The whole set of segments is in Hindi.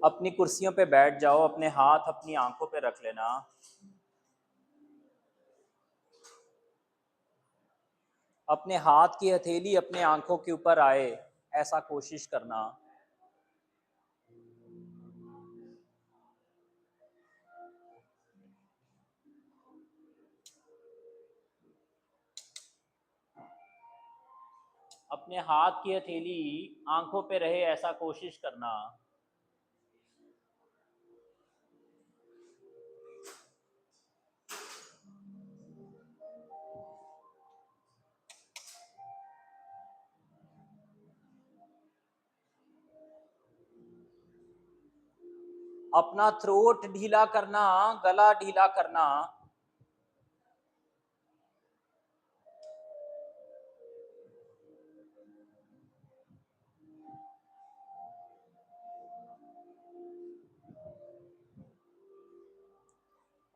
अपनी कुर्सियों पे बैठ जाओ, अपने हाथ अपनी आंखों पे रख लेना। अपने हाथ की हथेली अपने आंखों के ऊपर आए, ऐसा कोशिश करना। अपने हाथ की हथेली आंखों पे रहे, ऐसा कोशिश करना। अपना थ्रोट ढीला करना, गला ढीला करना।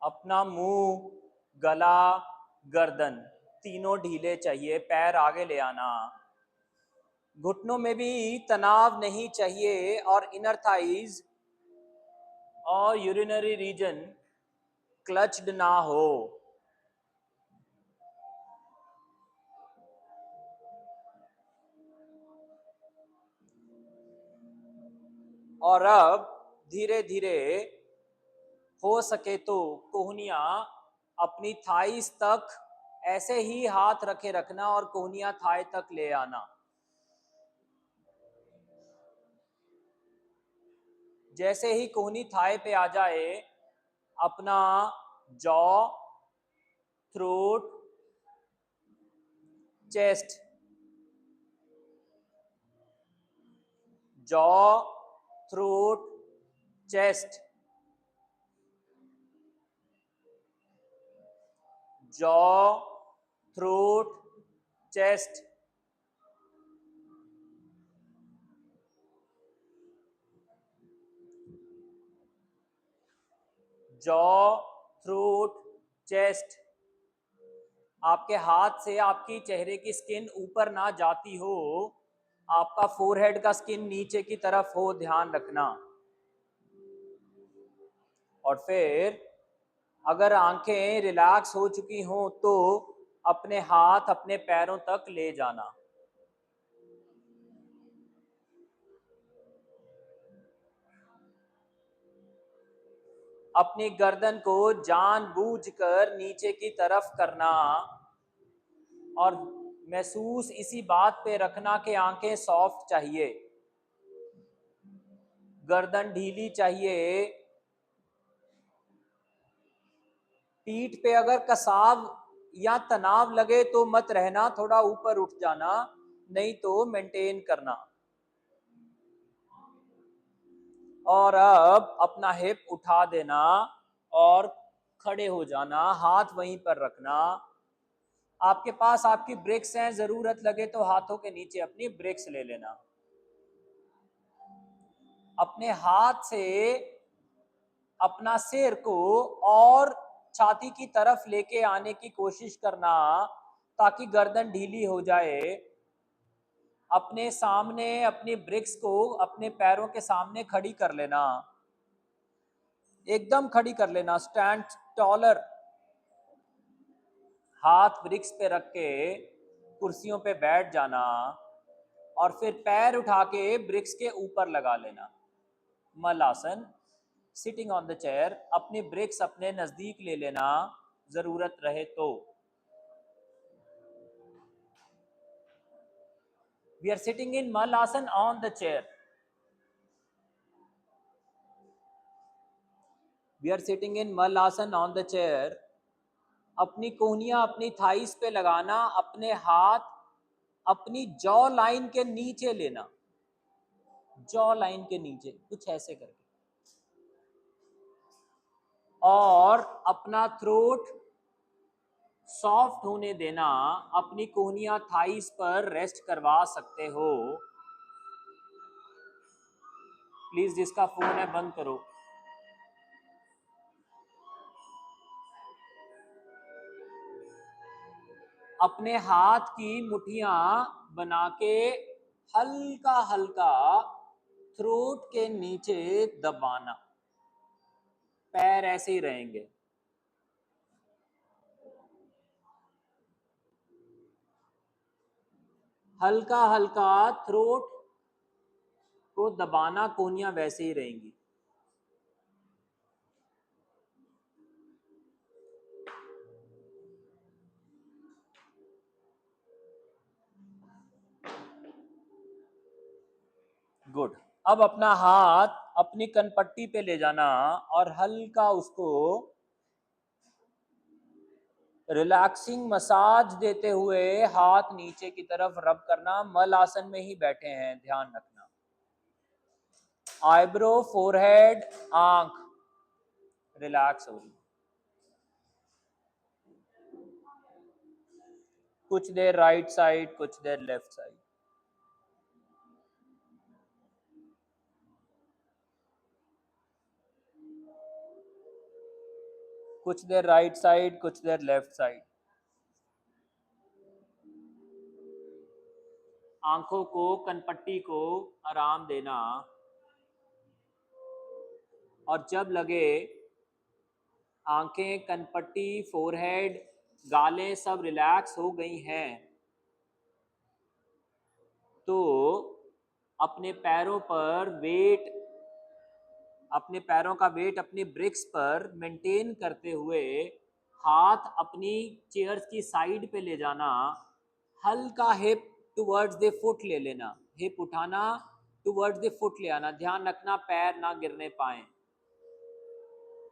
अपना मुंह, गला, गर्दन तीनों ढीले चाहिए, पैर आगे ले आना। घुटनों में भी तनाव नहीं चाहिए और इनर थाइज और यूरिनरी रीजन क्लच्ड ना हो। और अब धीरे धीरे हो सके तो कोहनियां अपनी थाइस तक ऐसे ही हाथ रखे रखना और कोहनियां थाई तक ले आना। जैसे ही कोहनी थाई पे आ जाए, अपना jaw, throat, chest, jaw, throat, chest, jaw, throat, chest, jaw, throat, chest. आपके हाथ से आपकी चेहरे की स्किन ऊपर ना जाती हो, आपका फोरहेड का स्किन नीचे की तरफ हो, ध्यान रखना। और फिर अगर आंखें रिलैक्स हो चुकी हों तो अपने हाथ अपने पैरों तक ले जाना। अपनी गर्दन को जानबूझकर नीचे की तरफ करना और महसूस इसी बात पे रखना कि आंखें सॉफ्ट चाहिए, गर्दन ढीली चाहिए। पीठ पे अगर कसाव या तनाव लगे तो मत रहना, थोड़ा ऊपर उठ जाना, नहीं तो मेंटेन करना। और अब अपना हिप उठा देना और खड़े हो जाना, हाथ वहीं पर रखना। आपके पास आपकी ब्रेक्स हैं, जरूरत लगे तो हाथों के नीचे अपनी ब्रेक्स ले लेना। अपने हाथ से अपना सिर को और छाती की तरफ लेके आने की कोशिश करना ताकि गर्दन ढीली हो जाए। अपने सामने अपनी ब्रिक्स को अपने पैरों के सामने खड़ी कर लेना, एकदम खड़ी कर लेना, स्टैंड टॉलर। हाथ ब्रिक्स पे रख के कुर्सियों पे बैठ जाना और फिर पैर उठा के ब्रिक्स के ऊपर लगा लेना। Malasana, sitting on the chair. अपनी ब्रिक्स अपने नजदीक ले लेना जरूरत रहे तो। We are sitting in malasana on the chair. We are sitting in malasana on the chair. अपनी कोहनियां अपनी थाइस पे लगाना, अपने हाथ अपनी जॉ लाइन के नीचे लेना, जॉ लाइन के नीचे कुछ ऐसे करके, और अपना थ्रोट सॉफ्ट होने देना। अपनी कोहनियां थाइस पर रेस्ट करवा सकते हो। प्लीज जिसका फोन है बंद करो। अपने हाथ की मुट्ठियां बना के हल्का हल्का थ्रोट के नीचे दबाना, पैर ऐसे ही रहेंगे। हल्का हल्का थ्रोट को दबाना, कोहनियां वैसे ही रहेंगी। गुड। अब अपना हाथ अपनी कनपट्टी पे ले जाना और हल्का उसको रिलैक्सिंग मसाज देते हुए हाथ नीचे की तरफ रब करना। मल आसन में ही बैठे हैं, ध्यान रखना। आईब्रो, फोरहेड, आंख रिलैक्स हो रही। कुछ देर राइट साइड, कुछ देर लेफ्ट साइड। कुछ देर राइट साइड, कुछ देर लेफ्ट साइड। आंखों को, कनपट्टी को आराम देना। और जब लगे आंखें, कनपट्टी, फोरहेड, गालें सब रिलैक्स हो गई हैं, तो अपने पैरों पर वेट, अपने पैरों का वेट अपने ब्रिक्स पर मेंटेन करते हुए हाथ अपनी चेयर्स की साइड पे ले जाना। हल्का हिप टुवर्ड्स द फुट ले लेना, हिप उठाना, टुवर्ड्स द फुट ले आना। ध्यान रखना पैर ना गिरने पाए,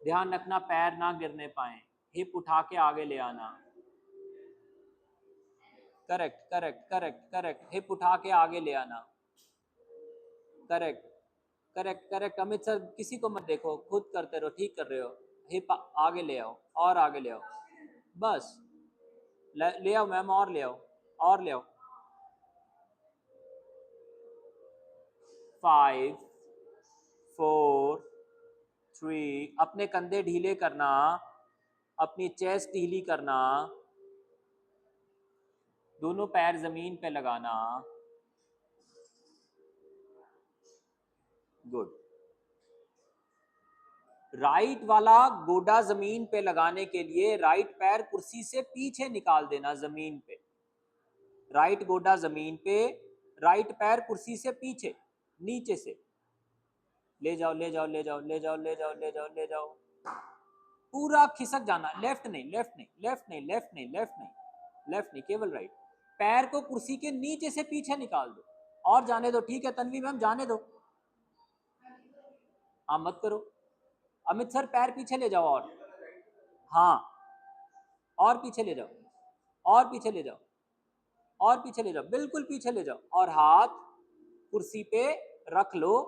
ध्यान रखना पैर ना गिरने पाए। हिप उठा के आगे ले आना। Correct correct correct correct, hip उठा के आगे ले आना। Correct correct correct. Amit sir किसी को मत देखो, खुद करते रहो, ठीक कर रहे हो। हिप आगे ले आओ और आगे ले आओ, बस ले आओ मैम, और ले आओ और ले आओ। 5 4 3। अपने कंधे ढीले करना, अपनी चेस्ट ढीली करना, दोनों पैर जमीन पे लगाना। गुड। राइट वाला गोडा जमीन पे लगाने के लिए राइट पैर कुर्सी से पीछे निकाल देना जमीन पे। राइट गोडा जमीन पे, राइट पैर कुर्सी से पीछे, नीचे से ले जाओ ले जाओ ले जाओ ले जाओ ले जाओ ले जाओ ले जाओ, पूरा खिसक जाना। लेफ्ट नहीं लेफ्ट नहीं लेफ्ट नहीं लेफ्ट नहीं लेफ्ट नहीं लेफ्ट नहीं, केवल राइट। पैर को कुर्सी के नीचे से पीछे निकाल दो और जाने दो। ठीक है तन्वी मैम, जाने दो, हाँ मत करो। अमित सर पैर पीछे ले जाओ, और हाँ, और पीछे ले जाओ, और पीछे ले जाओ, और पीछे ले जाओ, बिल्कुल पीछे ले जाओ। और हाथ कुर्सी पे रख लो,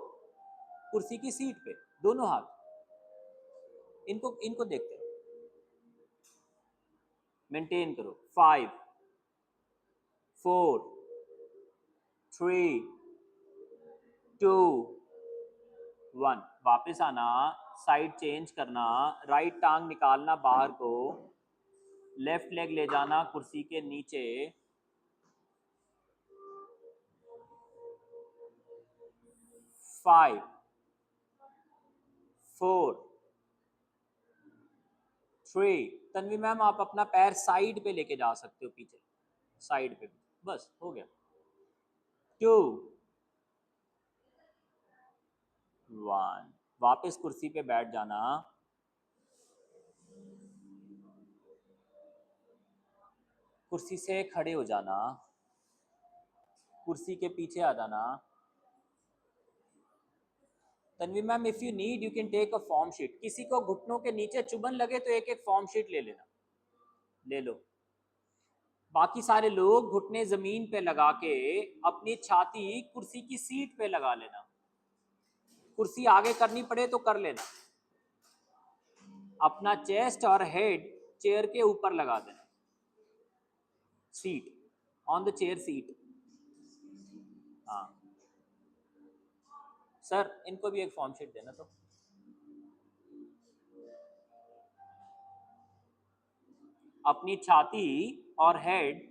कुर्सी की सीट पे दोनों हाथ। इनको इनको देखते रहो, मेंटेन करो। 5 4 3 2 1। वापस आना, साइड चेंज करना, राइट टांग निकालना बाहर को, लेफ्ट लेग ले जाना कुर्सी के नीचे। 5 4 3। तन्वी मैम आप अपना पैर साइड पे लेके जा सकते हो, पीछे साइड पे, बस हो गया। 2 1। वापस कुर्सी पे बैठ जाना। कुर्सी से खड़े हो जाना, कुर्सी के पीछे आ जाना। Tanvi ma'am if you need you can take a foam sheet. किसी को घुटनों के नीचे चुभन लगे तो एक एक फॉर्म शीट ले लेना, ले लो। बाकी सारे लोग घुटने जमीन पे लगा के अपनी छाती कुर्सी की सीट पे लगा लेना। कुर्सी आगे करनी पड़े तो कर लेना। अपना चेस्ट और हेड चेयर के ऊपर लगा देना, seat, on the chair seat. हाँ सर इनको भी एक फॉर्म शीट देना। तो अपनी छाती और हेड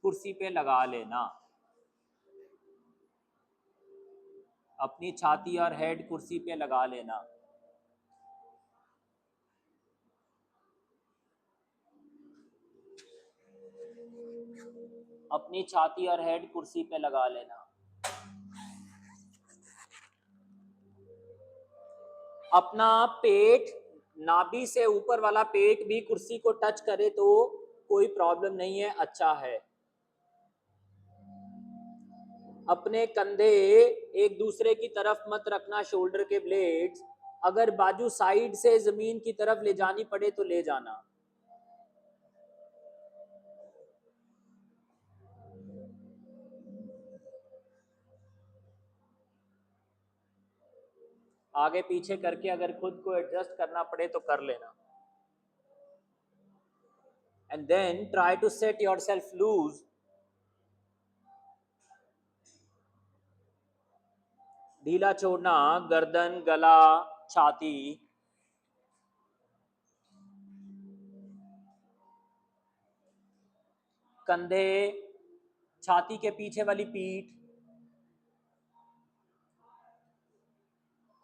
कुर्सी पे लगा लेना। अपनी छाती और हेड कुर्सी पे लगा लेना। अपनी छाती और हेड कुर्सी पे लगा लेना। अपना पेट, नाभि से ऊपर वाला पेट भी कुर्सी को टच करे तो कोई प्रॉब्लम नहीं है, अच्छा है। अपने कंधे एक दूसरे की तरफ मत रखना, शोल्डर के ब्लेड्स। अगर बाजू साइड से जमीन की तरफ ले जानी पड़े तो ले जाना। आगे पीछे करके अगर खुद को एडजस्ट करना पड़े तो कर लेना। And then try to set yourself loose. ढीला छोड़ना गर्दन, गला, छाती, कंधे, छाती के पीछे वाली पीठ।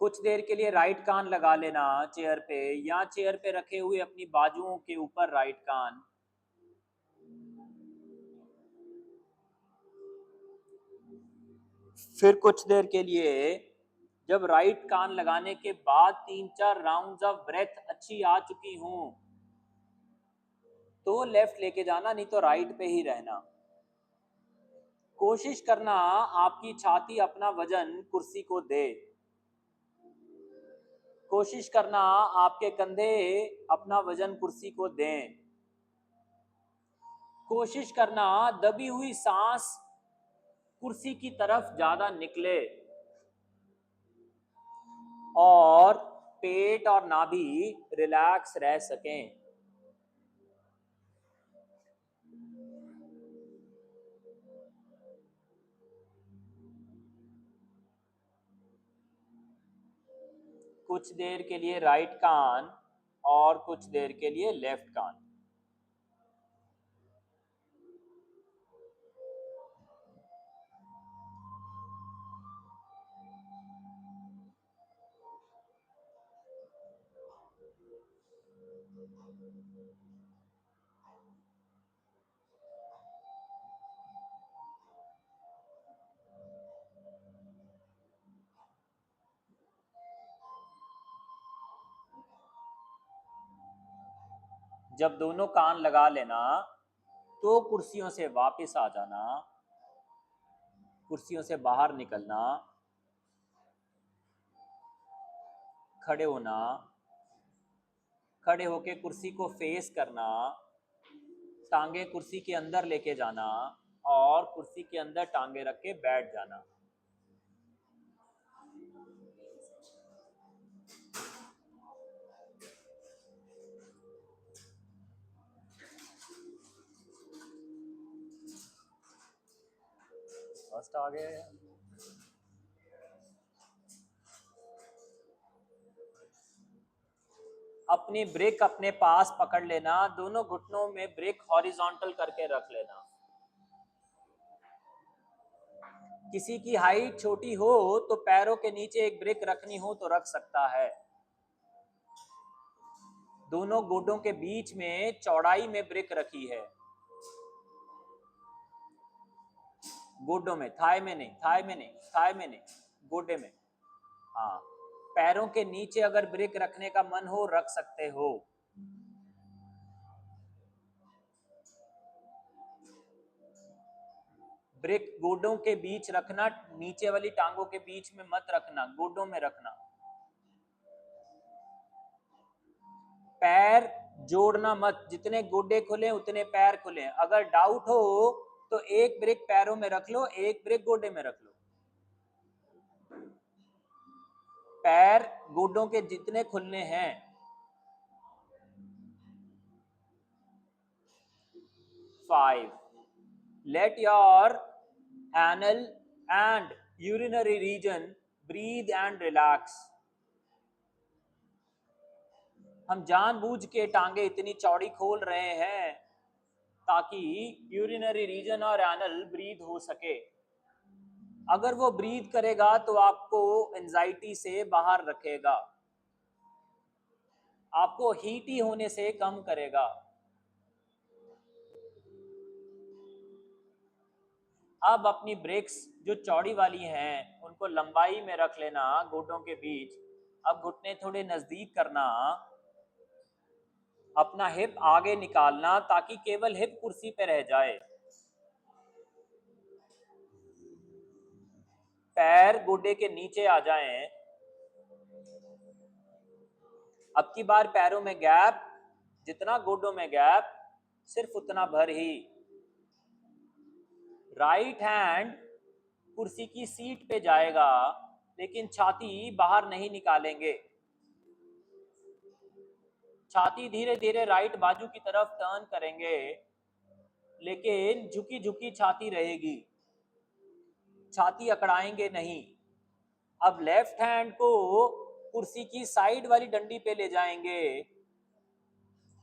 कुछ देर के लिए राइट कान लगा लेना चेयर पे, या चेयर पे रखे हुए अपनी बाजुओं के ऊपर राइट कान। फिर कुछ देर के लिए जब राइट कान लगाने के बाद 3-4 राउंड्स ऑफ ब्रेथ अच्छी आ चुकी हूं तो लेफ्ट लेके जाना, नहीं तो राइट पे ही रहना। कोशिश करना आपकी छाती अपना वजन कुर्सी को दे। कोशिश करना आपके कंधे अपना वजन कुर्सी को दें। कोशिश करना दबी हुई सांस कुर्सी की तरफ ज्यादा निकले और पेट और नाभि रिलैक्स रह सकें। कुछ देर के लिए राइट कान और कुछ देर के लिए लेफ्ट कान। जब दोनों कान लगा लेना तो कुर्सियों से वापस आ जाना, कुर्सियों से बाहर निकलना, खड़े होना, खड़े होके कुर्सी को फेस करना, टांगे कुर्सी के अंदर लेके जाना और कुर्सी के अंदर टांगे रख के बैठ जाना। फर्स्ट आ गए। अपनी ब्रेक अपने पास पकड़ लेना, दोनों घुटनों में ब्रेक हॉरिजॉन्टल करके रख लेना। किसी की हाइट छोटी हो तो पैरों के नीचे एक ब्रेक रखनी हो तो रख सकता है। दोनों गोडों के बीच में चौड़ाई में ब्रेक रखी है, गोडों में, थाई में नहीं, थाई में नहीं, थाई में नहीं, गोडे में। हाँ, पैरों के नीचे अगर ब्रेक रखने का मन हो रख सकते हो। ब्रेक गोडों के बीच रखना, नीचे वाली टांगों के बीच में मत रखना, गोडों में रखना। पैर जोड़ना मत, जितने गोडे खुले उतने पैर खुले। अगर डाउट हो तो एक ब्रेक पैरों में रख लो, एक ब्रेक गोडे में रख लो। पैर गोडों के जितने खुलने हैं। 5. Let your anal and urinary region breathe and relax. हम जानबूझ के टांगे इतनी चौड़ी खोल रहे हैं ताकि यूरिनरी रीजन और एनल ब्रीथ हो सके। अगर वो ब्रीथ करेगा तो आपको एंजाइटी से बाहर रखेगा, आपको हीटी होने से कम करेगा। अब अपनी ब्रेक्स जो चौड़ी वाली हैं उनको लंबाई में रख लेना घुटनों के बीच। अब घुटने थोड़े नजदीक करना, अपना हिप आगे निकालना ताकि केवल हिप कुर्सी पे रह जाए। पैर गोडे के नीचे आ जाएं। अब की बार पैरों में गैप, जितना गोडों में गैप सिर्फ उतना भर ही। राइट हैंड कुर्सी की सीट पे जाएगा लेकिन छाती बाहर नहीं निकालेंगे। छाती धीरे धीरे राइट बाजू की तरफ टर्न करेंगे लेकिन झुकी झुकी छाती रहेगी, छाती अकड़ाएंगे नहीं। अब लेफ्ट हैंड को कुर्सी की साइड वाली डंडी पे ले जाएंगे,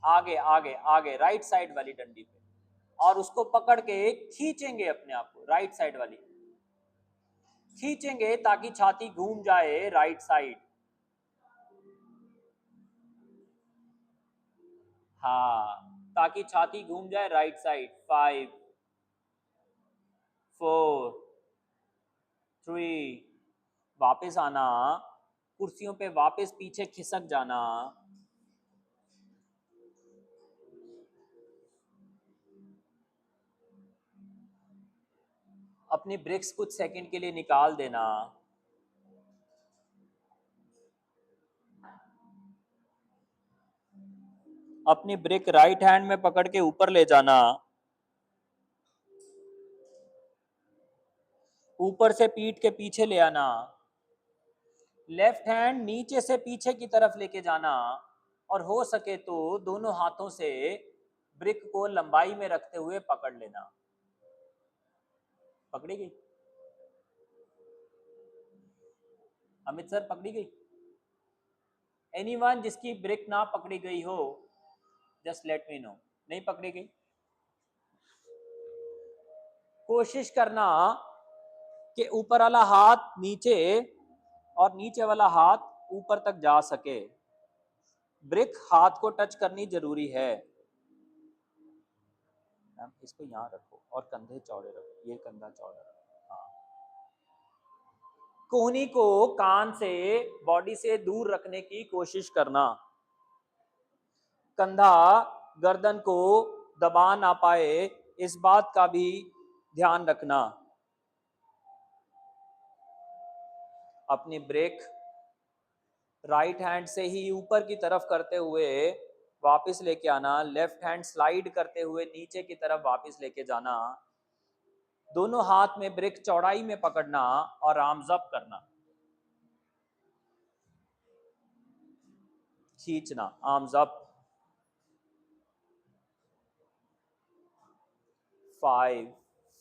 आगे आगे आगे राइट साइड वाली डंडी पे, और उसको पकड़ के खींचेंगे अपने आप को राइट साइड वाली, खींचेंगे ताकि छाती घूम जाए राइट साइड। हाँ, ताकि छाती घूम जाए राइट साइड। 5 4 3, वापस आना, कुर्सियों पे वापस पीछे खिसक जाना। अपनी ब्रेक्स कुछ सेकंड के लिए निकाल देना। अपनी ब्रेक राइट हैंड में पकड़ के ऊपर ले जाना, ऊपर से पीठ के पीछे ले आना। लेफ्ट हैंड नीचे से पीछे की तरफ लेके जाना और हो सके तो दोनों हाथों से ब्रिक को लंबाई में रखते हुए पकड़ लेना। पकड़ी गई? अमित सर पकड़ी गई? एनीवन जिसकी ब्रिक ना पकड़ी गई हो, जस्ट लेट मी नो। नहीं पकड़ी गई? कोशिश करना कि ऊपर वाला हाथ नीचे और नीचे वाला हाथ ऊपर तक जा सके। ब्रिक हाथ को टच करनी जरूरी है। मैम इसको यहाँ रखो और कंधे चौड़े रखो, ये कंधा चौड़ा रखो। हाँ, कोहनी को कान से बॉडी से दूर रखने की कोशिश करना। कंधा गर्दन को दबा ना पाए, इस बात का भी ध्यान रखना। अपनी ब्रेक राइट हैंड से ही ऊपर की तरफ करते हुए वापस लेके आना, लेफ्ट हैंड स्लाइड करते हुए नीचे की तरफ वापस लेके जाना। दोनों हाथ में ब्रेक चौड़ाई में पकड़ना और आर्म्स अप करना, खींचना, आर्म्स अप। 5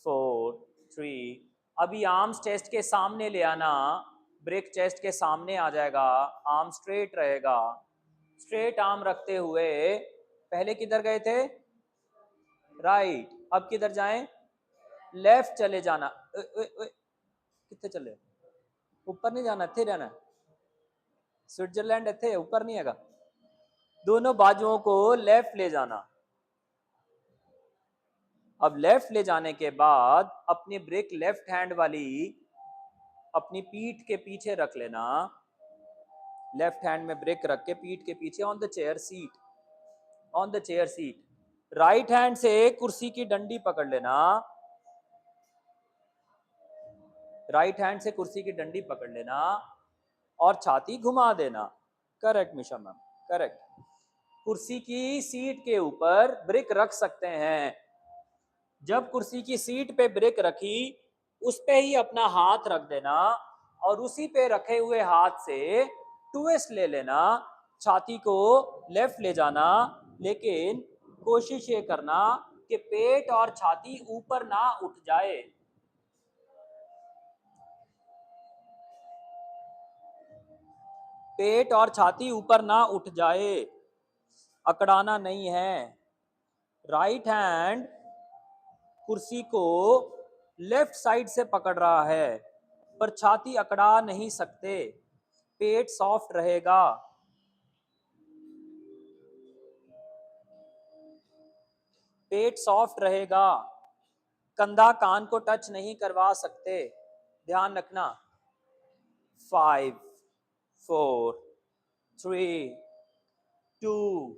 4 3, अभी आर्म्स चेस्ट के सामने ले आना, ब्रेक चेस्ट के सामने आ जाएगा, आर्म स्ट्रेट रहेगा। स्ट्रेट आर्म रखते हुए पहले किधर गए थे? राइट। अब किधर जाएं? लेफ्ट चले जाना। कितने चले? ऊपर नहीं जाना, थे रहना। स्विट्जरलैंड थे, ऊपर नहीं हैगा। दोनों बाजुओं को लेफ्ट ले जाना। अब लेफ्ट ले जाने के बाद अपनी ब्रेक लेफ्ट हैंड वाली अपनी पीठ के पीछे रख लेना। लेफ्ट हैंड में ब्रेक रख के पीठ के पीछे on the chair seat, on the chair seat. Right hand से कुर्सी की डंडी पकड़ लेना, राइट हैंड से कुर्सी की डंडी पकड़ लेना और छाती घुमा देना। करेक्ट मिशा मैम, करेक्ट। कुर्सी की सीट के ऊपर ब्रेक रख सकते हैं। जब कुर्सी की सीट पे ब्रेक रखी, उस पे ही अपना हाथ रख देना और उसी पे रखे हुए हाथ से ट्विस्ट ले लेना, छाती को लेफ्ट ले जाना, लेकिन कोशिश ये करना कि पेट और छाती ऊपर ना उठ जाए। पेट और छाती ऊपर ना उठ जाए, अकड़ाना नहीं है। राइट हैंड कुर्सी को लेफ्ट साइड से पकड़ रहा है, पर छाती अकड़ा नहीं सकते। पेट सॉफ्ट रहेगा। पेट सॉफ्ट रहेगा। कंधा कान को टच नहीं करवा सकते। ध्यान रखना। 5 4 3 2।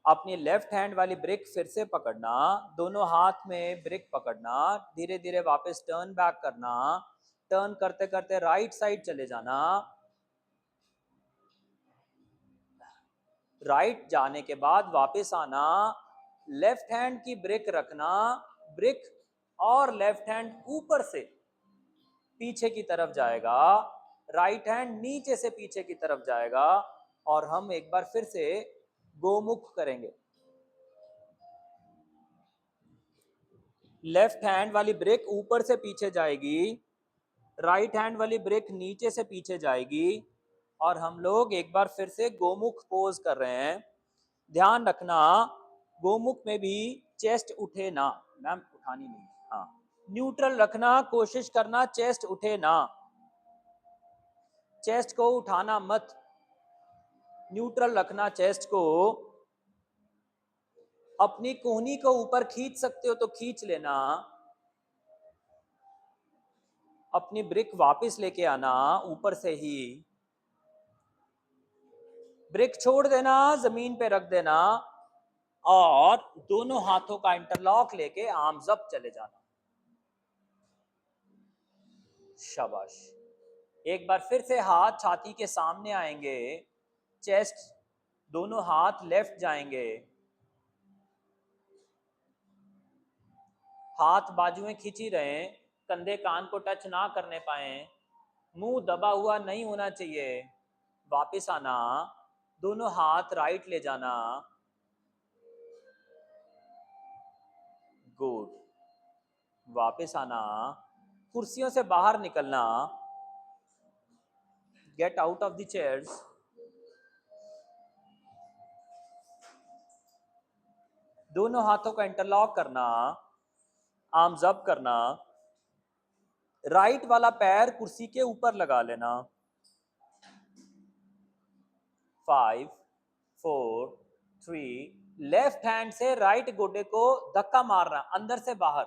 अपनी लेफ्ट हैंड वाली ब्रिक फिर से पकड़ना, दोनों हाथ में ब्रिक पकड़ना, धीरे धीरे वापस टर्न बैक करना, टर्न करते करते राइट साइड चले जाना। राइट जाने के बाद वापस आना, लेफ्ट हैंड की ब्रिक रखना, ब्रिक और लेफ्ट हैंड ऊपर से पीछे की तरफ जाएगा, राइट हैंड नीचे से पीछे की तरफ जाएगा, और हम एक बार फिर से गोमुख करेंगे। लेफ्ट हैंड वाली ब्रेक ऊपर से पीछे जाएगी, राइट हैंड वाली ब्रेक नीचे से पीछे जाएगी, और हम लोग एक बार फिर से गोमुख पोज कर रहे हैं। ध्यान रखना, गोमुख में भी चेस्ट उठे ना। मैम उठानी नहीं, हाँ न्यूट्रल रखना, कोशिश करना चेस्ट उठे ना, चेस्ट को उठाना मत, न्यूट्रल रखना चेस्ट को। अपनी कोहनी को ऊपर खींच सकते हो तो खींच लेना, अपनी ब्रिक वापस लेके आना ऊपर से ही, ब्रिक छोड़ देना, जमीन पे रख देना, और दोनों हाथों का इंटरलॉक लेके आर्म्स अप चले जाना। शाबाश। एक बार फिर से हाथ छाती के सामने आएंगे, चेस्ट, दोनों हाथ लेफ्ट जाएंगे, हाथ बाजुएं खींची रहे, कंधे कान को टच ना करने पाए, मुंह दबा हुआ नहीं होना चाहिए। वापस आना, दोनों हाथ राइट ले जाना, गुड। वापस आना, कुर्सियों से बाहर निकलना, get out of the chairs. दोनों हाथों का इंटरलॉक करना, आर्म्स अप करना, राइट वाला पैर कुर्सी के ऊपर लगा लेना। 5 4 3। लेफ्ट हैंड से राइट गोडे को धक्का मारना अंदर से बाहर,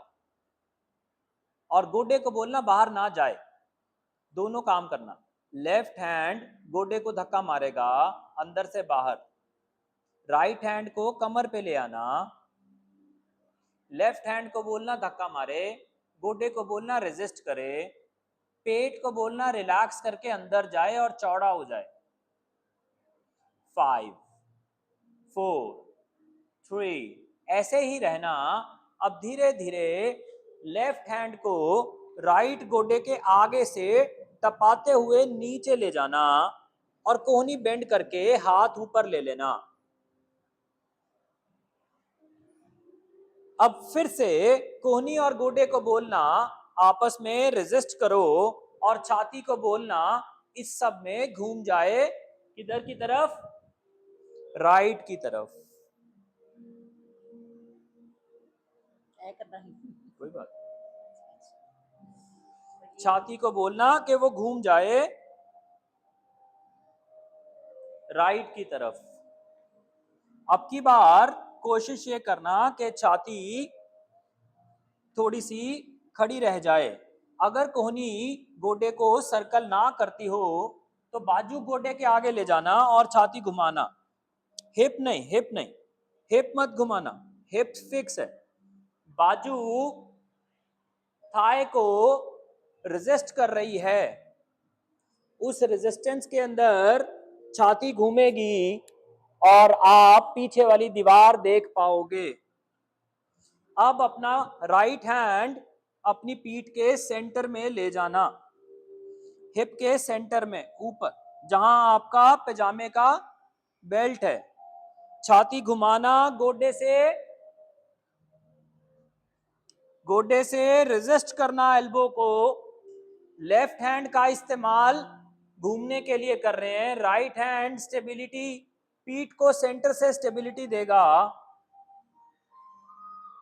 और गोडे को बोलना बाहर ना जाए। दोनों काम करना। लेफ्ट हैंड गोडे को धक्का मारेगा अंदर से बाहर, राइट हैंड को कमर पे ले आना, लेफ्ट हैंड को बोलना धक्का मारे, गोडे को बोलना रेजिस्ट करे, पेट को बोलना रिलैक्स करके अंदर जाए और चौड़ा हो जाए। 5 4 3। ऐसे ही रहना। अब धीरे धीरे लेफ्ट हैंड को राइट गोडे के आगे से टपाते हुए नीचे ले जाना, और कोहनी बेंड करके हाथ ऊपर ले लेना। अब फिर से कोहनी और गोडे को बोलना आपस में रेजिस्ट करो, और छाती को बोलना इस सब में घूम जाए, किधर की तरफ, राइट की तरफ। कोई बात, छाती को बोलना कि वो घूम जाए राइट की तरफ। अब की बार कोशिश ये करना कि छाती थोड़ी सी खड़ी रह जाए। अगर कोहनी गोडे को सर्कल ना करती हो तो बाजू गोडे के आगे ले जाना और छाती घुमाना। हिप नहीं, हिप नहीं, हिप मत घुमाना, हिप फिक्स है। बाजू थाई को रेजिस्ट कर रही है, उस रेजिस्टेंस के अंदर छाती घूमेगी और आप पीछे वाली दीवार देख पाओगे। अब अपना राइट हैंड अपनी पीठ के सेंटर में ले जाना, हिप के सेंटर में ऊपर, जहां आपका पजामे का बेल्ट है। छाती घुमाना, गोडे से रेजिस्ट करना एल्बो को। लेफ्ट हैंड का इस्तेमाल घूमने के लिए कर रहे हैं, राइट हैंड स्टेबिलिटी, पीठ को सेंटर से स्टेबिलिटी देगा,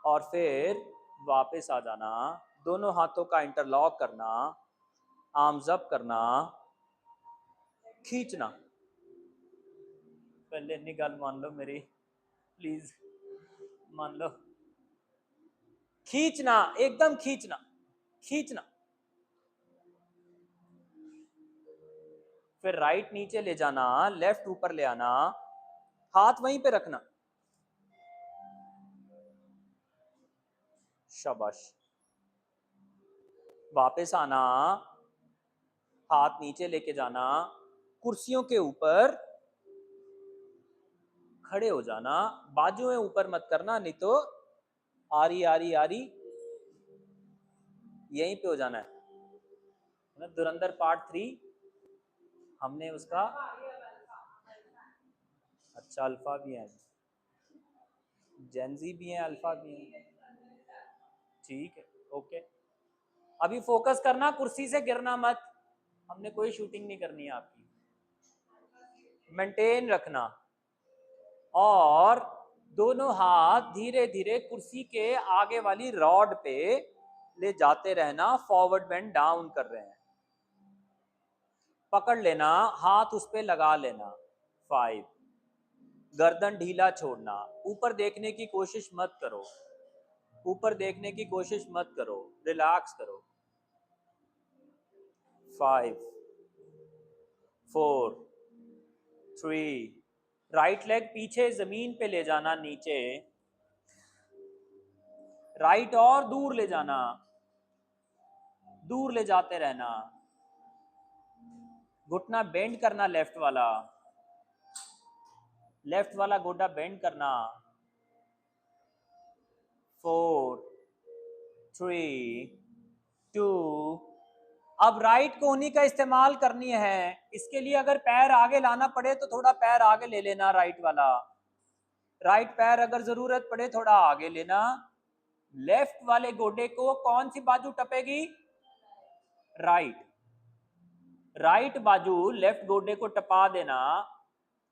और फिर वापस आ जाना, दोनों हाथों का इंटरलॉक करना, आर्म्स अप करना, खींचना। पहले इतनी गल मान लो मेरी, प्लीज मान लो। खींचना, एकदम खींचना, खींचना। फिर राइट नीचे ले जाना, लेफ्ट ऊपर ले आना, हाथ वहीं पे रखना। शाबाश। वापस आना, हाथ नीचे लेके जाना, कुर्सियों के ऊपर खड़े हो जाना, बाजुएं ऊपर मत करना, नहीं तो आरी आरी आरी यहीं पे हो जाना है। धुरंधर पार्ट 3 हमने उसका, अच्छा अल्फा भी है, जेनजी भी है, अल्फा भी है, ठीक है, ओके। अभी फोकस करना, कुर्सी से गिरना मत, हमने कोई शूटिंग नहीं करनी है आपकी, मेंटेन रखना। और दोनों हाथ धीरे धीरे कुर्सी के आगे वाली रॉड पे ले जाते रहना, फॉरवर्ड बेंड डाउन कर रहे हैं, पकड़ लेना, हाथ उस पे लगा लेना। 5, गर्दन ढीला छोड़ना, ऊपर देखने की कोशिश मत करो, ऊपर देखने की कोशिश मत करो, रिलैक्स करो। 5, 4, 3, राइट लेग पीछे जमीन पे ले जाना, नीचे, राइट और दूर ले जाना, दूर ले जाते रहना, घुटना बेंड करना, लेफ्ट वाला गोडा बेंड करना। 4, 3, 2, अब राइट कोहनी का इस्तेमाल करनी है। इसके लिए अगर पैर आगे लाना पड़े तो थोड़ा पैर आगे ले लेना, राइट वाला, राइट पैर अगर जरूरत पड़े थोड़ा आगे लेना। लेफ्ट वाले गोडे को कौन सी बाजू टपेगी? राइट, राइट बाजू लेफ्ट गोडे को टपा देना।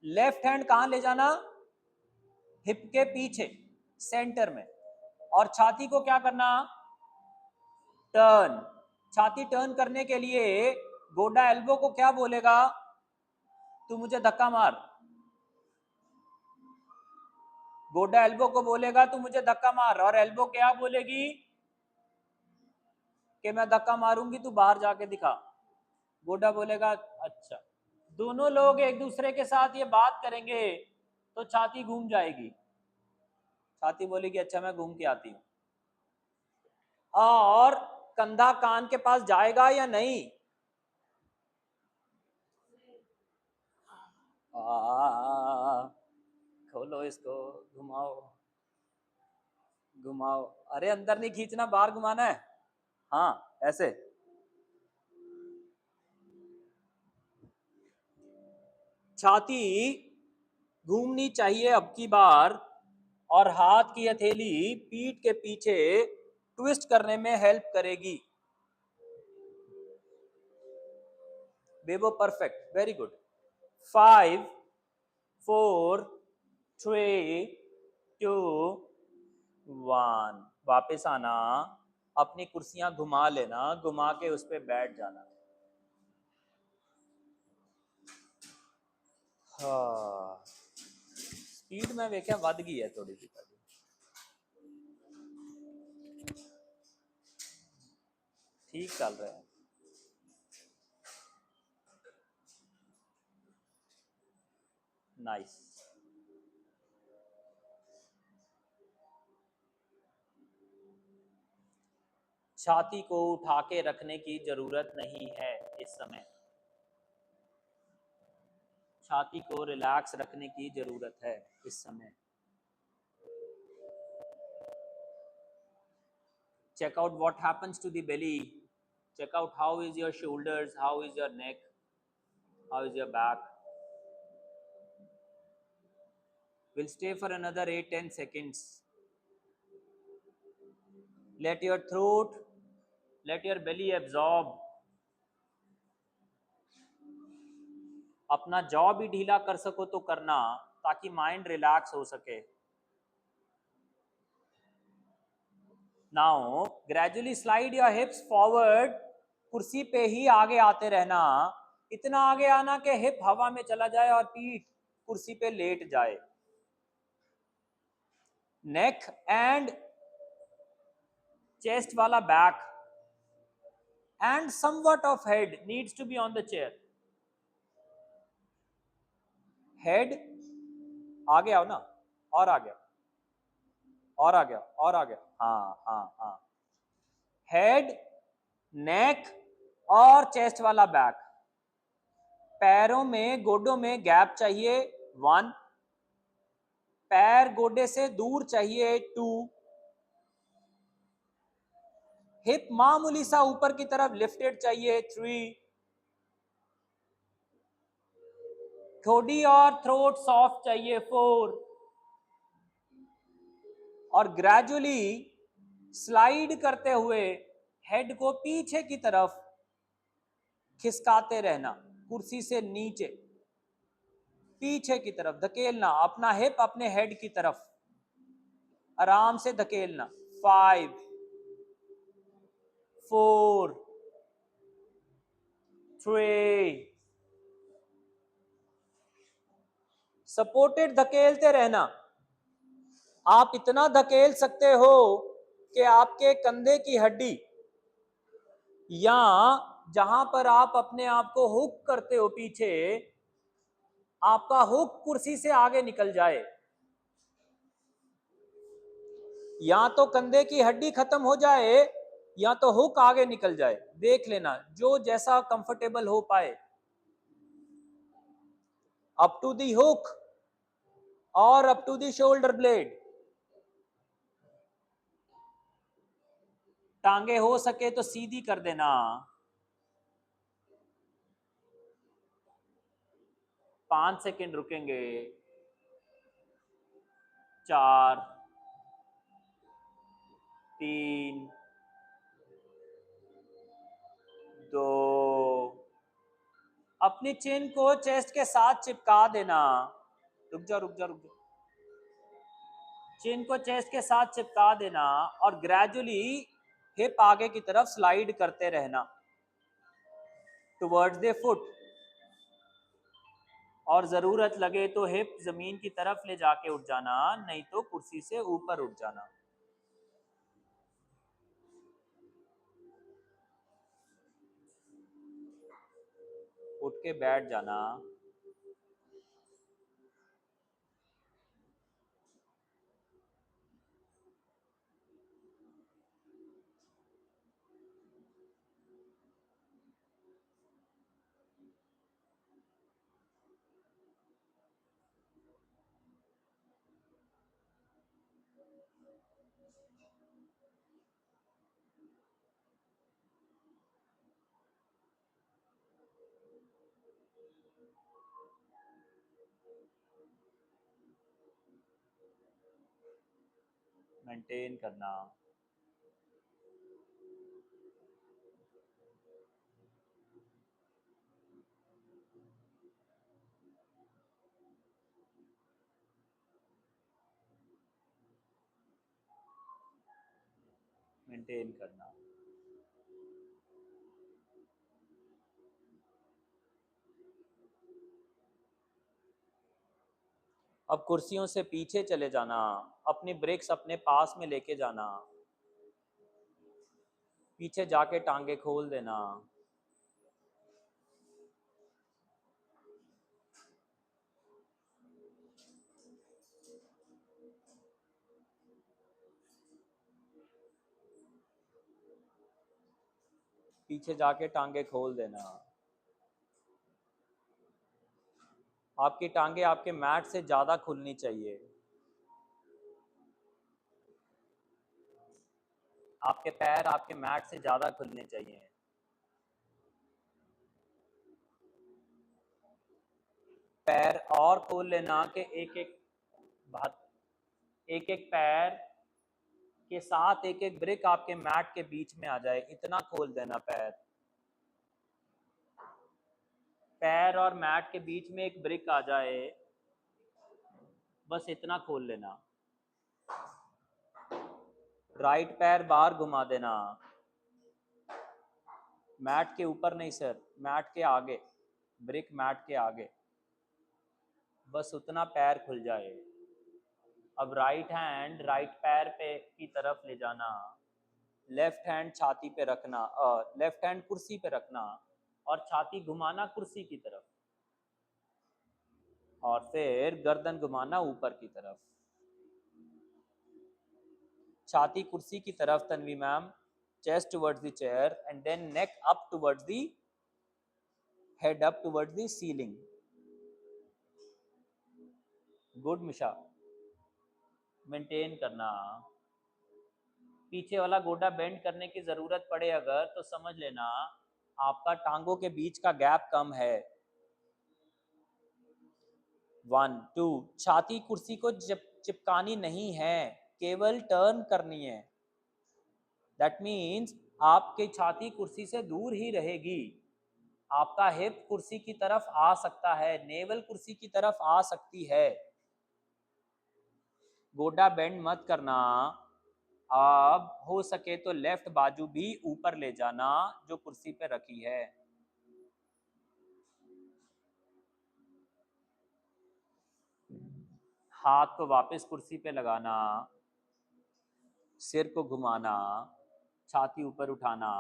लेफ्ट हैंड कहां ले जाना? हिप के पीछे सेंटर में, और छाती को क्या करना? टर्न। छाती टर्न करने के लिए गोडा एल्बो को क्या बोलेगा? तू मुझे धक्का मार। गोडा एल्बो को बोलेगा तू मुझे धक्का मार, और एल्बो क्या बोलेगी? कि मैं धक्का मारूंगी, तू बाहर जाके दिखा। गोडा बोलेगा अच्छा। दोनों लोग एक दूसरे के साथ ये बात करेंगे तो छाती घूम जाएगी, छाती बोलेगी अच्छा मैं घूम के आती हूँ। और कंधा कान के पास जाएगा या नहीं? खोलो इसको, घुमाओ घुमाओ। अरे अंदर नहीं खींचना, बाहर घुमाना है। हाँ ऐसे। छाती घूमनी चाहिए अब की बार, और हाथ की हथेली पीठ के पीछे ट्विस्ट करने में हेल्प करेगी। बेबो परफेक्ट, वेरी गुड। 5, 4, 3, 2, 1। वापस आना, अपनी कुर्सियां घुमा लेना, घुमा के उस पर बैठ जाना। हाँ, स्पीड में वेख्या वध गई है थोड़ी सी, ठीक चल रहा है। नाइस। छाती को उठा के रखने की जरूरत नहीं है इस समय, छाती को रिलैक्स रखने की जरूरत है इस समय। Check out what happens to the belly. Check out how is your shoulders, how is your neck, how is your back. We'll stay for another 8-10 seconds. Let your throat, let your belly absorb. अपना जॉ भी ढीला कर सको तो करना, ताकि माइंड रिलैक्स हो सके। Now gradually slide your hips forward, कुर्सी पे ही आगे आते रहना, इतना आगे आना कि हिप हवा में चला जाए और पीठ कुर्सी पे लेट जाए। नेक एंड चेस्ट वाला back and somewhat of head needs to be on the chair. Head आगे आओ ना, और आ गया, और आ गया, और आ गया, हाँ हाँ हाँ। हेड, नेक और चेस्ट वाला बैक। पैरों में, गोडों में गैप चाहिए 1, पैर गोडे से दूर चाहिए 2, हिप मामूली सा ऊपर की तरफ लिफ्टेड चाहिए 3, ठोडी और थ्रोट सॉफ्ट चाहिए 4, और ग्रेजुअली स्लाइड करते हुए हेड को पीछे की तरफ खिसकाते रहना, कुर्सी से नीचे पीछे की तरफ धकेलना, अपना हिप अपने हेड की तरफ आराम से धकेलना। 5, 4, 3, सपोर्टेड धकेलते रहना। आप इतना धकेल सकते हो कि आपके कंधे की हड्डी या जहां पर आप अपने आप को हुक करते हो पीछे, आपका हुक कुर्सी से आगे निकल जाए, या तो कंधे की हड्डी खत्म हो जाए या तो हुक आगे निकल जाए। देख लेना, जो जैसा कंफर्टेबल हो पाए। अप टू दी हुक और up to the shoulder blade. टांगे हो सके तो सीधी कर देना। 5 सेकंड रुकेंगे। 4, 3, 2, अपनी चिन को चेस्ट के साथ चिपका देना। रुक जा रुक जा रुक जा। चिन को चेस्ट के साथ चिपका देना और ग्रेजुअली हिप आगे की तरफ स्लाइड करते रहना टुवर्ड्स द फुट, और जरूरत लगे तो हिप जमीन की तरफ ले जाके उठ जाना, नहीं तो कुर्सी से ऊपर उठ जाना। उठ के बैठ जाना। मेंटेन करना। मेंटेन करना। अब कुर्सियों से पीछे चले जाना, अपनी ब्रेक्स अपने पास में लेके जाना, पीछे जाके टांगे खोल देना। पीछे जाके टांगे खोल देना। आपकी टांगे आपके मैट से ज्यादा खुलनी चाहिए। आपके पैर आपके मैट से ज्यादा खुलने चाहिए। पैर और खोल लेना कि एक एक पैर के साथ एक एक ब्रिक आपके मैट के बीच में आ जाए, इतना खोल देना। पैर पैर और मैट के बीच में एक ब्रिक आ जाए, बस इतना खोल लेना। राइट पैर बाहर घुमा देना। मैट के ऊपर नहीं सर, मैट के आगे, ब्रिक मैट के आगे, बस उतना पैर खुल जाए। अब राइट हैंड राइट पैर पे की तरफ ले जाना, लेफ्ट हैंड छाती पे रखना, लेफ्ट हैंड कुर्सी पे रखना और छाती घुमाना कुर्सी की तरफ, और फिर गर्दन घुमाना ऊपर की तरफ, छाती कुर्सी की तरफ Tanvi ma'am, chest towards the chair and then neck up towards the head, up towards the ceiling. Good Misha, maintain करना। पीछे वाला गोडा बेंड करने की जरूरत पड़े अगर तो समझ लेना आपका टांगों के बीच का गैप कम है। 1 2, छाती कुर्सी को चिपकानी नहीं है, केवल टर्न करनी है। दैट मीन्स आपकी छाती कुर्सी से दूर ही रहेगी, आपका हिप कुर्सी की तरफ आ सकता है, नेवल कुर्सी की तरफ आ सकती है। गोडा बेंड मत करना। अब हो सके तो लेफ्ट बाजू भी ऊपर ले जाना जो कुर्सी पे रखी है। हाथ को वापस कुर्सी पे लगाना, सिर को घुमाना, छाती ऊपर उठाना,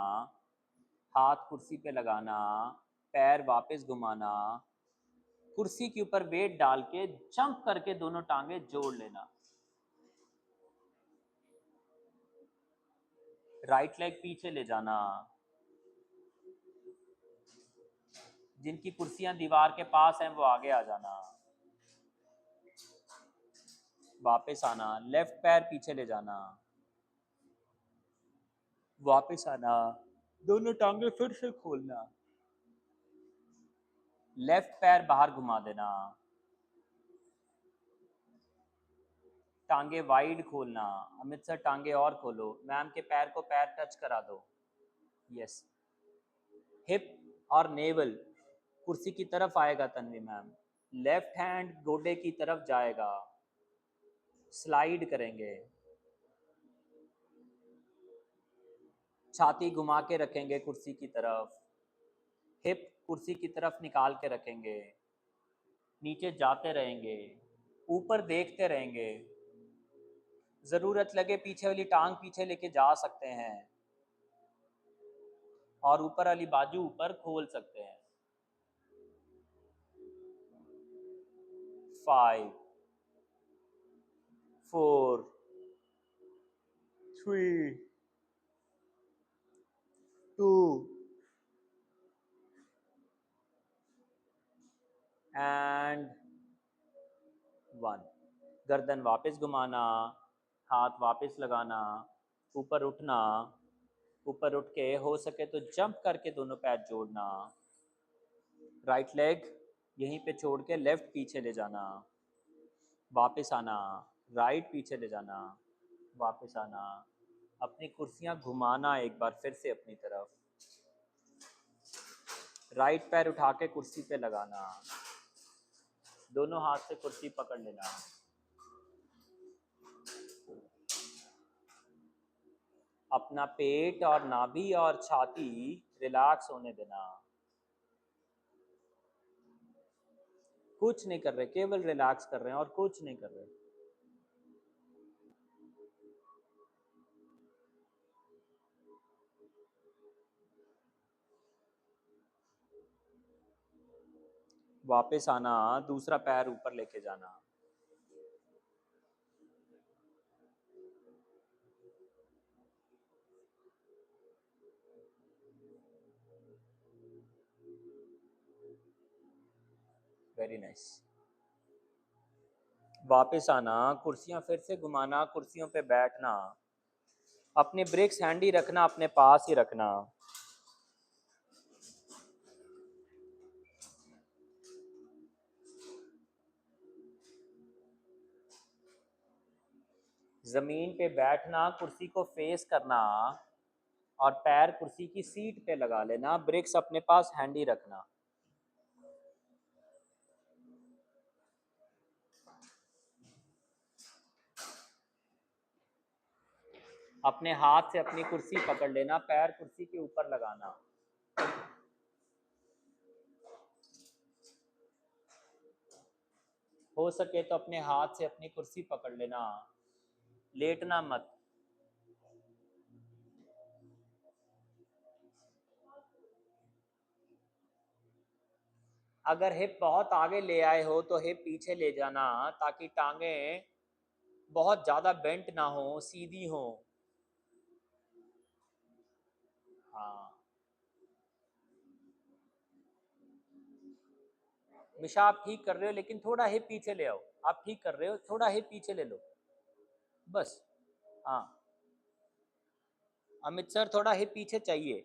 हाथ कुर्सी पे लगाना, पैर वापस घुमाना, कुर्सी के ऊपर वेट डाल के जंप करके दोनों टांगे जोड़ लेना। राइट लेग पीछे ले जाना, जिनकी कुर्सियां दीवार के पास हैं वो आगे आ जाना, वापस आना, लेफ्ट पैर पीछे ले जाना, वापस आना, दोनों टांगे फिर से खोलना, लेफ्ट पैर बाहर घुमा देना, टांगे वाइड खोलना। अमित सर टांगे और खोलो, मैम के पैर को पैर टच करा दो। यस, हिप और नेवल कुर्सी की तरफ आएगा तन्वी मैम, लेफ्ट हैंड गोडे की तरफ जाएगा, स्लाइड करेंगे, छाती घुमा के रखेंगे कुर्सी की तरफ, हिप कुर्सी की तरफ निकाल के रखेंगे, नीचे जाते रहेंगे, ऊपर देखते रहेंगे, जरूरत लगे पीछे वाली टांग पीछे लेके जा सकते हैं और ऊपर वाली बाजू ऊपर खोल सकते हैं। 5 4 3 2 एंड 1। गर्दन वापस घुमाना, हाथ वापस लगाना, ऊपर उठना, ऊपर उठ के हो सके तो जंप करके दोनों पैर जोड़ना, राइट लेग यहीं पे छोड़ के लेफ्ट पीछे ले जाना, वापस आना, राइट पीछे ले जाना, वापस आना, अपनी कुर्सियां घुमाना एक बार फिर से अपनी तरफ, राइट पैर उठा के कुर्सी पे लगाना, दोनों हाथ से कुर्सी पकड़ लेना, अपना पेट और नाभि और छाती रिलैक्स होने देना। कुछ नहीं कर रहे, केवल रिलैक्स कर रहे हैं और कुछ नहीं कर रहे। वापस आना, दूसरा पैर ऊपर लेके जाना, वेरी नाइस। वापस आना, कुर्सियां फिर से घुमाना, कुर्सियों पे बैठना, अपने ब्रेक्स हैंडी रखना, अपने पास ही रखना, जमीन पे बैठना, कुर्सी को फेस करना और पैर कुर्सी की सीट पे लगा लेना, ब्रेक्स अपने पास हैंडी रखना। अपने हाथ से अपनी कुर्सी पकड़ लेना, पैर कुर्सी के ऊपर लगाना, हो सके तो अपने हाथ से अपनी कुर्सी पकड़ लेना, लेटना मत। अगर हिप बहुत आगे ले आए हो तो हिप पीछे ले जाना, ताकि टांगे बहुत ज्यादा बेंट ना हो, सीधी हो। हाँ मिशा, आप ठीक कर रहे हो, लेकिन थोड़ा हिप पीछे ले आओ। आप ठीक कर रहे हो, थोड़ा हिप पीछे ले लो बस। हाँ अमित सर, थोड़ा हिप पीछे चाहिए,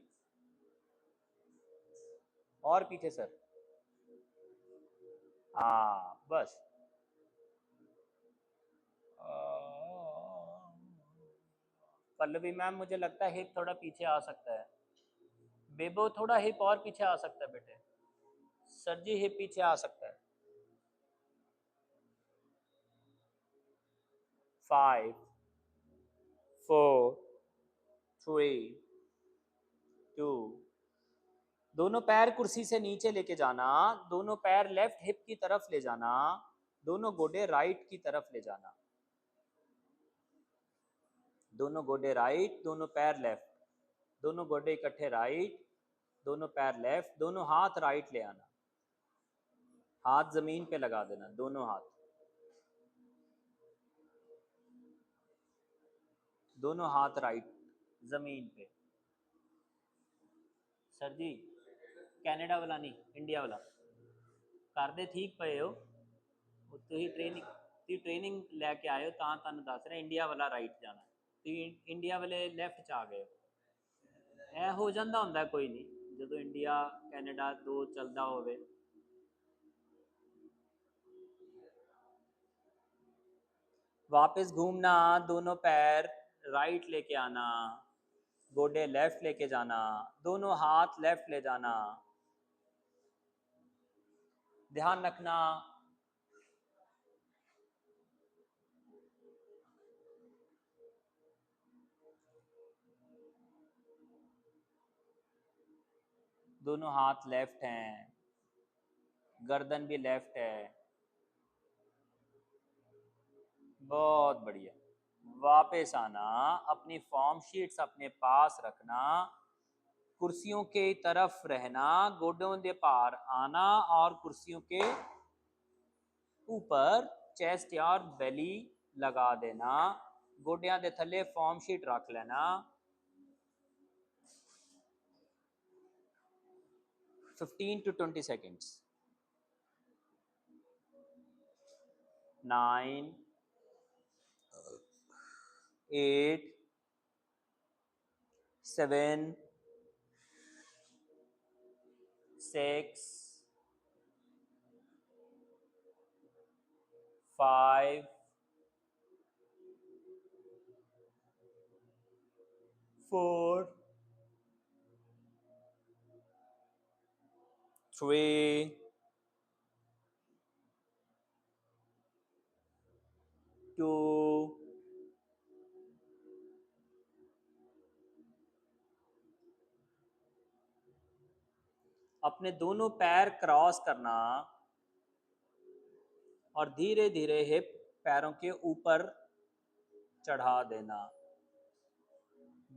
और पीछे सर। हाँ बस। पल्लवी मैम, मुझे लगता है हिप थोड़ा पीछे आ सकता है। बेबो, थोड़ा हिप और पीछे आ सकता है बेटे। सर जी, हिप पीछे आ सकता है। 5 4 3 2। दोनों पैर कुर्सी से नीचे लेके जाना, दोनों पैर लेफ्ट हिप की तरफ ले जाना, दोनों गोडे राइट की तरफ ले जाना। दोनों गोडे राइट, दोनों पैर लेफ्ट, दोनों गोडे इकट्ठे राइट, दोनों पैर लेफ्ट, दोनों हाथ राइट ले आना। हाथ जमीन पे लगा देना, दोनों हाथ, दोनों हाथ राइट जमीन पे। सर जी, कैनेडा वाला नहीं, इंडिया वाला कर दे। ठीक पे हो, ਤੁਸੀਂ ट्रेनिंग लैके आए हो, ਤਾਂ ਤੁਹਾਨੂੰ ਦੱਸ ਰਿਹਾ ਇੰਡੀਆ ਵਾਲਾ ਰਾਈਟ ਜਾਣਾ। ਤੁਸੀਂ ਇੰਡੀਆ ਵਾਲੇ ਲੈਫਟ ਚ ਆ ਗਏ ਹੋ। ਇਹ ਹੋ ਜਾਂਦਾ ਹੁੰਦਾ, ਕੋਈ ਨਹੀਂ, ਜਦੋਂ ਇੰਡੀਆ ਕੈਨੇਡਾ ਦੋ ਚੱਲਦਾ ਹੋਵੇ। वापस घूमना, दोनों पैर राइट लेके आना, गोडे लेफ्ट लेके जाना, दोनों हाथ लेफ्ट ले जाना। ध्यान रखना, दोनों हाथ लेफ्ट हैं, गर्दन भी लेफ्ट है। बहुत बढ़िया। वापस आना, अपनी फॉर्म शीट्स अपने पास रखना, कुर्सियों के तरफ रहना, गोडों के पार आना और कुर्सियों के ऊपर चेस्ट या बेली लगा देना। गोडियां दे थले फॉर्म शीट रख लेना। 15 to 20 seconds। 9 8 7 6 5 4 3 2। अपने दोनों पैर क्रॉस करना और धीरे धीरे हिप पैरों के ऊपर चढ़ा देना,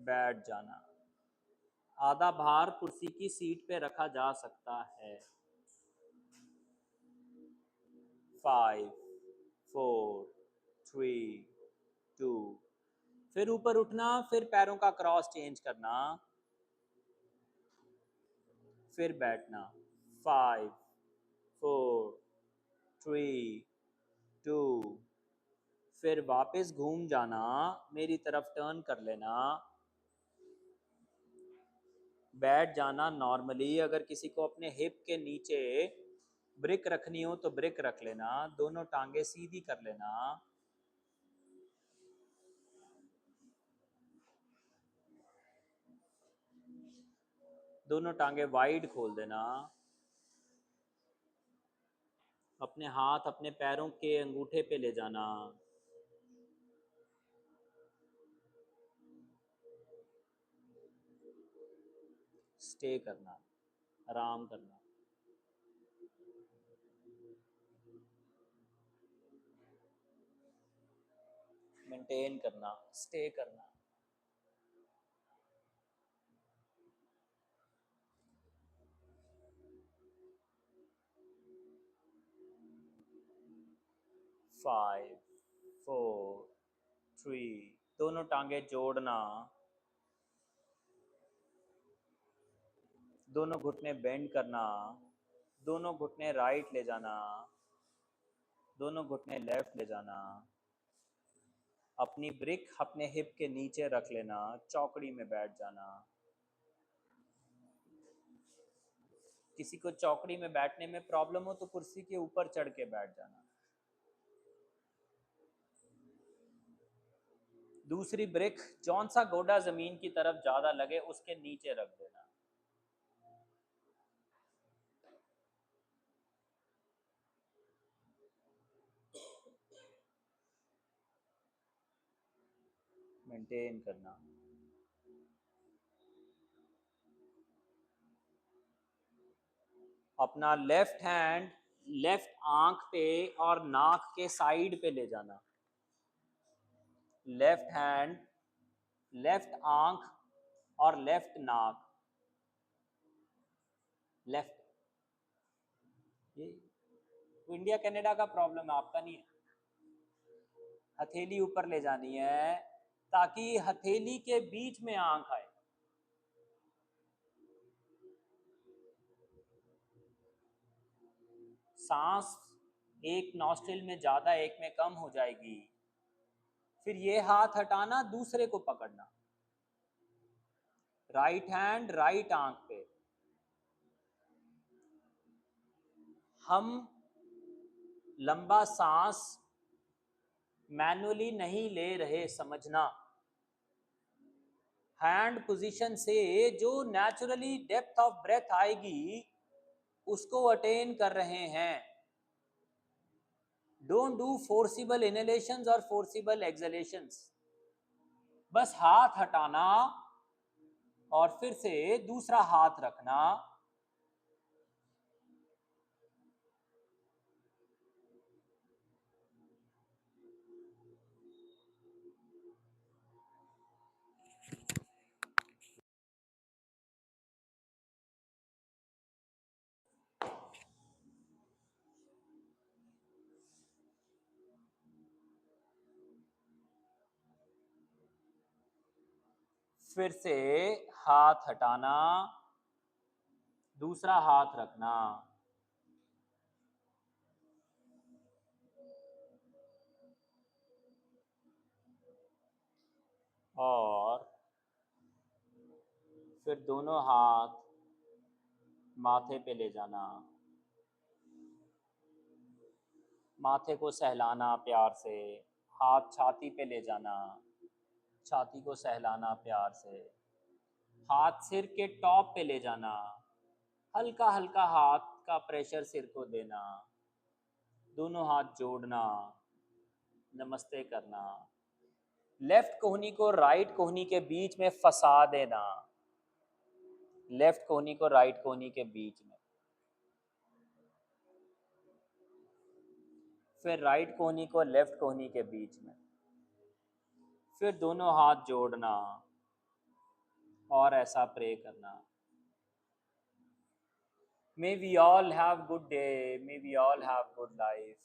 बैठ जाना। आधा भार कुर्सी की सीट पे रखा जा सकता है। 5 4 3 2। फिर ऊपर उठना, फिर पैरों का क्रॉस चेंज करना, फिर बैठना। 5 4 3 2। फिर वापस घूम जाना, मेरी तरफ टर्न कर लेना, बैठ जाना नॉर्मली। अगर किसी को अपने हिप के नीचे ब्रिक रखनी हो तो ब्रिक रख लेना, दोनों टांगे सीधी कर लेना। दोनों टांगे वाइड खोल देना। अपने हाथ अपने पैरों के अंगूठे पे ले जाना। स्टे करना, आराम करना। मेंटेन करना, स्टे करना। फाइव, फोर, थ्री, दोनों टांगे जोड़ना, दोनों घुटने बेंड करना, दोनों घुटने राइट ले जाना, दोनों घुटने लेफ्ट ले जाना, अपनी ब्रिक अपने हिप के नीचे रख लेना, चौकड़ी में बैठ जाना। किसी को चौकड़ी में बैठने में प्रॉब्लम हो तो कुर्सी के ऊपर चढ़ के बैठ जाना। दूसरी ब्रिक जौन सा गोडा जमीन की तरफ ज्यादा लगे उसके नीचे रख देना। मेंटेन करना। अपना लेफ्ट हैंड लेफ्ट आंख पे और नाक के साइड पे ले जाना। लेफ्ट हैंड लेफ्ट आंख और लेफ्ट नाक। लेफ्ट, ये इंडिया कनाडा का प्रॉब्लम है, आपका नहीं है। हथेली ऊपर ले जानी है ताकि हथेली के बीच में आंख आए। सांस एक नॉस्ट्रिल में ज्यादा एक में कम हो जाएगी। फिर ये हाथ हटाना, दूसरे को पकड़ना। राइट हैंड राइट आंख पे। हम लंबा सांस मैनुअली नहीं ले रहे, समझना। हैंड पोजीशन से जो नेचुरली डेप्थ ऑफ ब्रेथ आएगी उसको अटेन कर रहे हैं। डोंट डू फोर्सिबल इनहेलेशंस और फोर्सिबल एक्सहेलेशंस। बस हाथ हटाना और फिर से दूसरा हाथ रखना। फिर से हाथ हटाना, दूसरा हाथ रखना। और फिर दोनों हाथ माथे पे ले जाना। माथे को सहलाना प्यार से। हाथ छाती पे ले जाना, छाती को सहलाना प्यार से। हाथ सिर के टॉप पे ले जाना, हल्का हल्का हाथ का प्रेशर सिर को देना। दोनों हाथ जोड़ना, नमस्ते करना। लेफ्ट कोहनी को राइट कोहनी के बीच में फंसा देना। लेफ्ट कोहनी को राइट कोहनी के बीच में। फिर राइट कोहनी को लेफ्ट कोहनी के बीच में। फिर दोनों हाथ जोड़ना और ऐसा प्रे करना। May we all have good day. May we all have good life.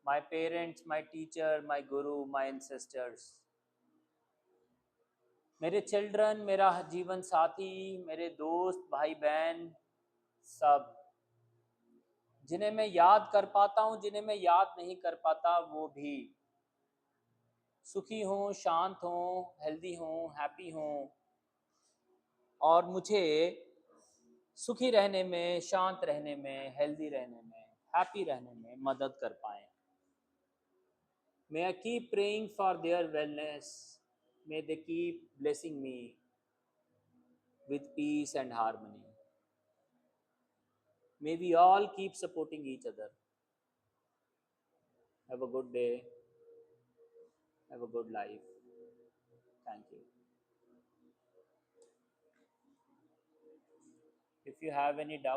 My parents, my teacher, my guru, my ancestors. मेरे चिल्ड्रन, मेरा जीवन साथी, मेरे दोस्त, भाई बहन, सब जिन्हें मैं याद कर पाता हूँ, जिन्हें मैं याद नहीं कर पाता, वो भी सुखी हों, शांत हों, हेल्दी हों, हैप्पी हों और मुझे सुखी रहने में, शांत रहने में, हेल्दी रहने में, हैप्पी रहने में मदद कर पाएं। May I keep praying for their wellness. May they keep blessing me with peace and harmony. May we all keep supporting each other. Have a good day. Have a good life. Thank you. If you have any doubt,